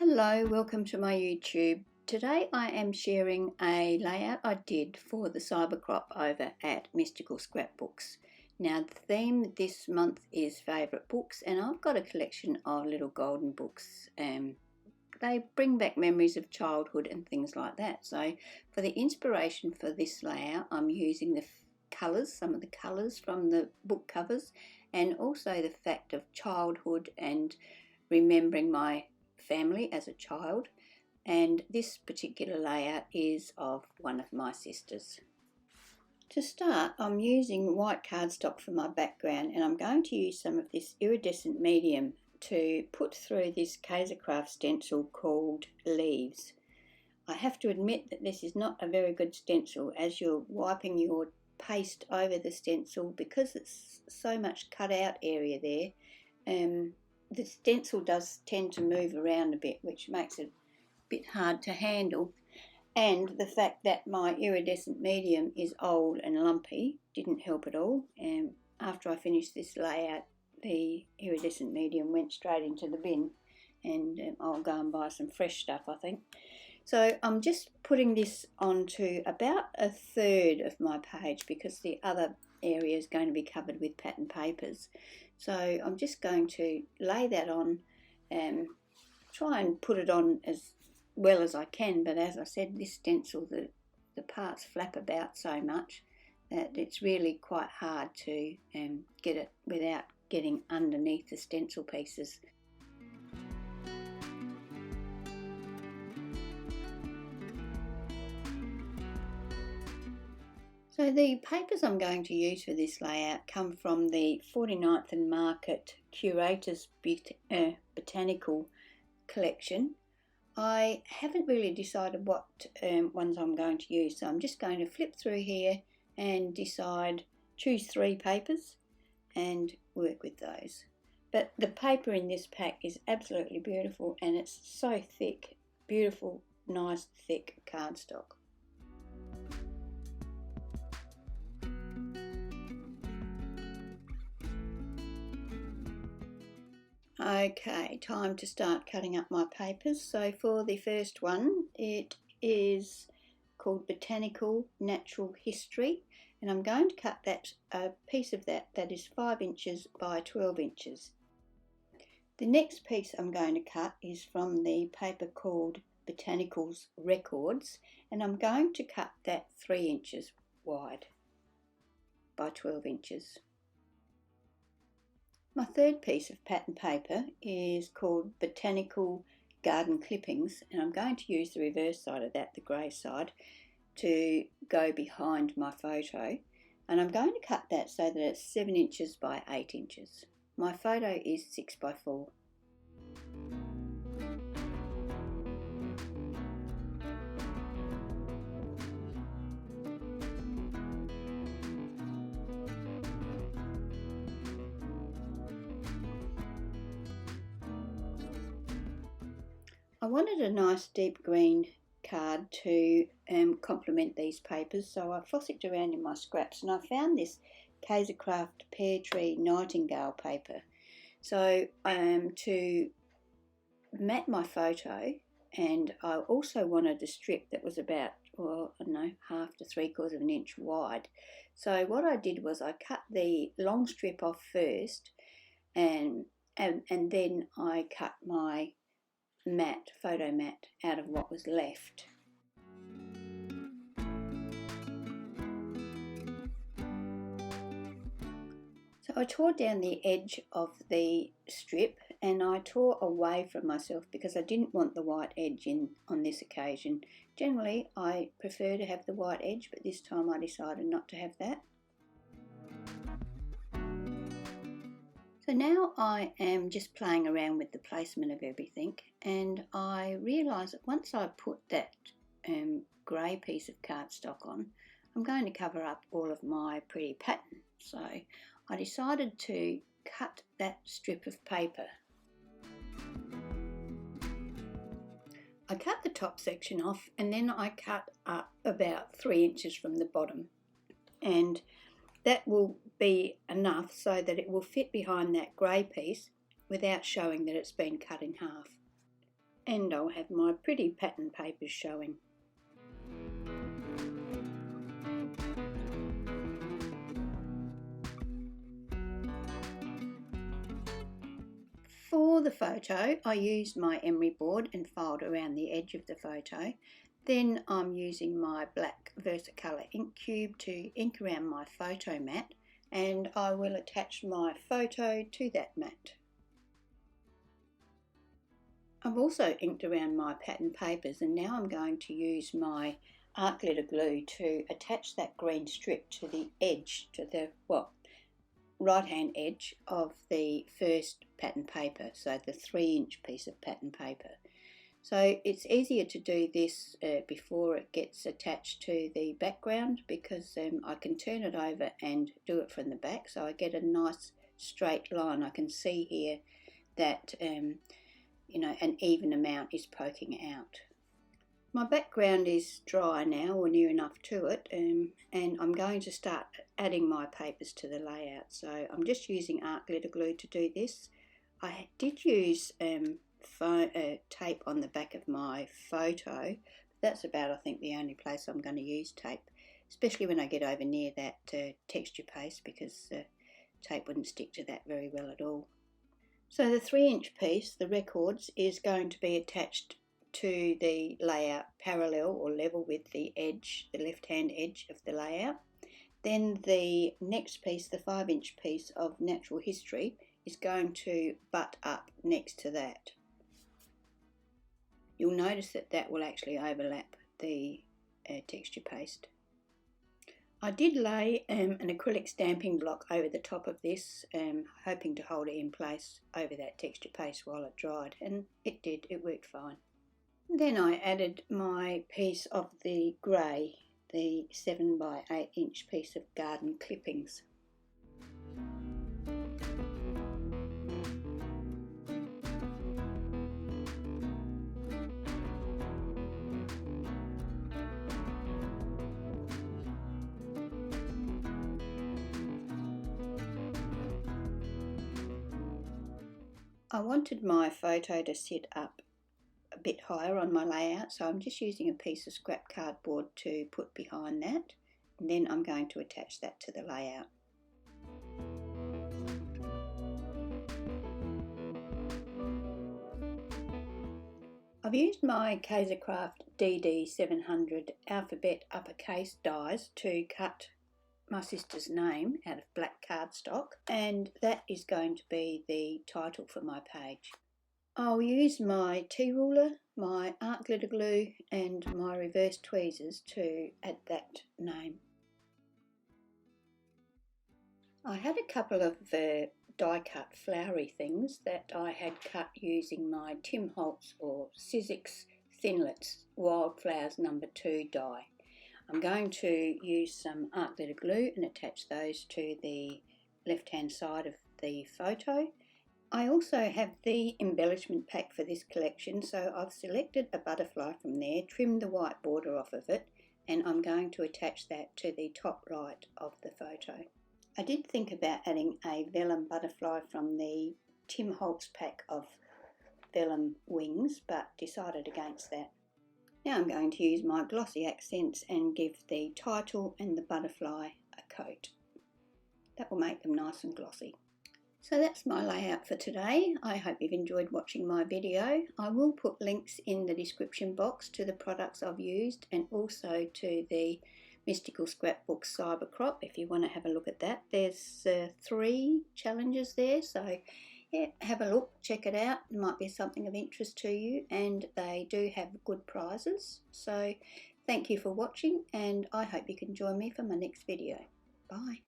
Hello, welcome to my YouTube. Today I am sharing a layout I did for the Cybercrop over at Mystical Scrapbooks. Now the theme this month is favourite books, and I've got a collection of little golden books. They bring back memories of childhood and things like that. So for the inspiration for this layout I'm using the colours, some of the colours from the book covers, and also the fact of childhood and remembering my family as a child. And this particular layout is of one of my sisters. To start, I'm using white cardstock for my background, and I'm going to use some of this iridescent medium to put through this Kaisercraft stencil called Leaves. I have to admit that this is not a very good stencil as you're wiping your paste over the stencil, because it's so much cut out area there. The stencil does tend to move around a bit, which makes it a bit hard to handle, and the fact that my iridescent medium is old and lumpy didn't help at all. After I finished this layout, the iridescent medium went straight into the bin, and I'll go and buy some fresh stuff, I think. So I'm just putting this onto about a third of my page because the other area is going to be covered with pattern papers. So I'm just going to lay that on and try and put it on as well as I can, but as I said, this stencil, the parts flap about so much that it's really quite hard to get it without getting underneath the stencil pieces. So the papers I'm going to use for this layout come from the 49th and Market Curators Botanical collection. I haven't really decided what ones I'm going to use, so I'm just going to flip through here and choose 3 papers and work with those. But the paper in this pack is absolutely beautiful, and it's so thick, beautiful, nice thick cardstock. Okay, time to start cutting up my papers. So for the first one, it is called Botanical Natural History, and I'm going to cut a piece of that is 5 inches by 12 inches. The next piece I'm going to cut is from the paper called Botanicals Records, and I'm going to cut that 3 inches wide by 12 inches. My third piece of pattern paper is called Botanical Garden Clippings, and I'm going to use the reverse side of that, the grey side, to go behind my photo, and I'm going to cut that so that it's 7 inches by 8 inches. My photo is 6 by 4. I wanted a nice deep green card to complement these papers, so I fossicked around in my scraps and I found this Kaisercraft Pear Tree Nightingale paper. So to mat my photo, and I also wanted a strip that was about, well, I don't know, 1/2 to 3/4 of an inch wide. So what I did was I cut the long strip off first, and then I cut my photo mat out of what was left. So I tore down the edge of the strip, and I tore away from myself because I didn't want the white edge in on this occasion. Generally I prefer to have the white edge, but this time I decided not to have that. So now I am just playing around with the placement of everything, and I realise that once I put that grey piece of cardstock on, I'm going to cover up all of my pretty pattern. So I decided to cut that strip of paper. I cut the top section off, and then I cut up about 3 inches from the bottom, and that will be enough so that it will fit behind that grey piece without showing that it's been cut in half. And I'll have my pretty pattern papers showing. For the photo, I used my emery board and filed around the edge of the photo. Then I'm using my black Versacolour ink cube to ink around my photo mat, and I will attach my photo to that mat. I've also inked around my pattern papers, and now I'm going to use my art glitter glue to attach that green strip to the edge, to the right hand edge of the first pattern paper, so the 3-inch piece of pattern paper. So it's easier to do this before it gets attached to the background, because I can turn it over and do it from the back, so I get a nice straight line. I can see here that an even amount is poking out. My background is dry now, or near enough to it, and I'm going to start adding my papers to the layout. So I'm just using art glitter glue to do this. I did use tape on the back of my photo, but that's about, I think, the only place I'm going to use tape, especially when I get over near that texture paste, because tape wouldn't stick to that very well at all. So the 3-inch piece, the records, is going to be attached to the layout parallel or level with the edge, the left-hand edge of the layout. Then the next piece, the 5-inch piece of natural history, is going to butt up next to that. You'll notice that that will actually overlap the texture paste. I did lay an acrylic stamping block over the top of this, hoping to hold it in place over that texture paste while it dried, and it did, it worked fine. Then I added my piece of the grey, the 7 by 8 inch piece of garden clippings. I wanted my photo to sit up a bit higher on my layout, so I'm just using a piece of scrap cardboard to put behind that, and then I'm going to attach that to the layout. I've used my Curator DD700 alphabet uppercase dies to cut my sister's name out of black cardstock, and that is going to be the title for my page. I'll use my T-ruler, my art glitter glue and my reverse tweezers to add that name. I had a couple of die cut flowery things that I had cut using my Tim Holtz or Sizzix Thinlits Wildflowers No. 2 die. I'm going to use some art glitter glue and attach those to the left hand side of the photo. I also have the embellishment pack for this collection, so I've selected a butterfly from there, trimmed the white border off of it, and I'm going to attach that to the top right of the photo. I did think about adding a vellum butterfly from the Tim Holtz pack of vellum wings, but decided against that. Now I'm going to use my glossy accents and give the title and the butterfly a coat. That will make them nice and glossy. So that's my layout for today. I hope you've enjoyed watching my video. I will put links in the description box to the products I've used, and also to the Mystical Scrapbooks Cyber Crop if you want to have a look at that. There's 3 challenges there, so yeah, have a look, check it out. It might be something of interest to you, and they do have good prizes. So thank you for watching, and I hope you can join me for my next video. Bye.